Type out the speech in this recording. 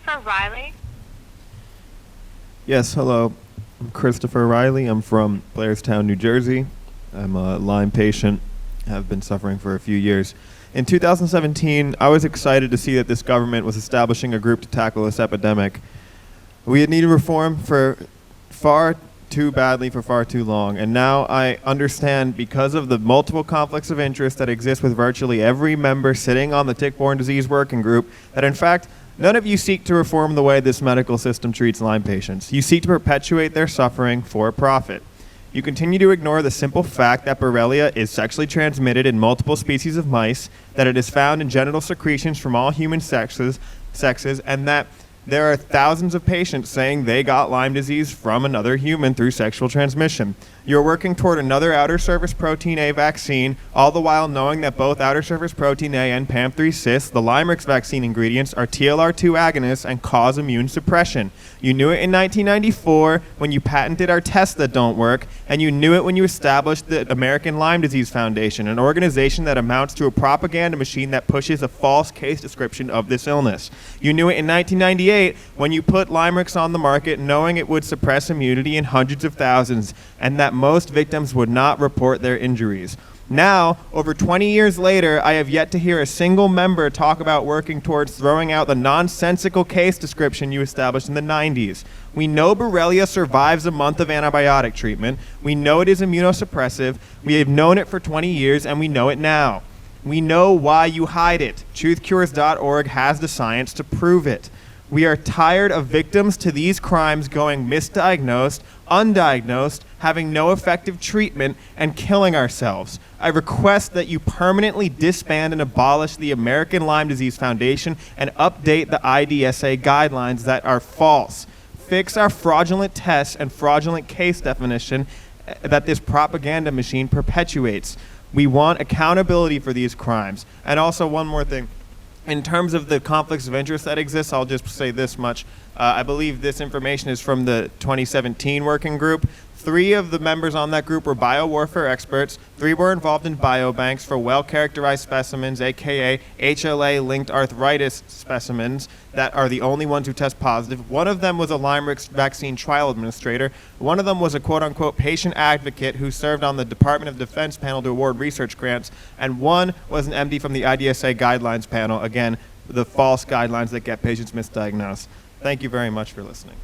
Chrreilly? Yes, hello. I'm Christopher Riley. I'm from Blairstown, New Jersey. I'm a Lyme patient. Have been suffering for a few years. In 2017, I was excited to see that this government was establishing a group to tackle this epidemic. We had needed reform for far too badly for far too long, and now I understand, because of the multiple conflicts of interest that exist with virtually every member sitting on the tick-borne disease working group, that in fact, none of you seek to reform the way this medical system treats Lyme patients. You seek to perpetuate their suffering for profit. You continue to ignore the simple fact that Borrelia is sexually transmitted in multiple species of mice, that it is found in genital secretions from all human sexes, and that there are thousands of patients saying they got Lyme disease from another human through sexual transmission. You're working toward another outer surface protein A vaccine, all the while knowing that both outer surface protein A and PAM3 the LymeRix vaccine ingredients, are TLR2 agonists and cause immune suppression. You knew it in 1994 when you patented our tests that don't work, and you knew it when you established the American Lyme Disease Foundation, an organization that amounts to a propaganda machine that pushes a false case description of this illness. You knew it in 1998 when you put LymeRix on the market knowing it would suppress immunity in hundreds of thousands, and that most victims would not report their injuries. Now, over 20 years later, I have yet to hear a single member talk about working towards throwing out the nonsensical case description you established in the 90s. We know Borrelia survives a month of antibiotic treatment. We know it is immunosuppressive. We have known it for 20 years, and we know it now. We know why you hide it. TruthCures.org has the science to prove it. We are tired of victims to these crimes going misdiagnosed, undiagnosed, having no effective treatment, and killing ourselves. I request that you permanently disband and abolish the American Lyme Disease Foundation and update the IDSA guidelines that are false. Fix our fraudulent tests and fraudulent case definition that this propaganda machine perpetuates. We want accountability for these crimes. And also, one more thing. In terms of the conflicts of interest that exist, I'll just say this much. I believe this information is from the 2017 working group. 3 of the members on that group were biowarfare experts. 3 were involved in biobanks for well-characterized specimens, aka HLA-linked arthritis specimens, that are the only ones who test positive. One of them was a LymeRix vaccine trial administrator. One of them was a quote-unquote patient advocate who served on the Department of Defense panel to award research grants. And one was an MD from the IDSA guidelines panel. Again, the false guidelines that get patients misdiagnosed. Thank you very much for listening.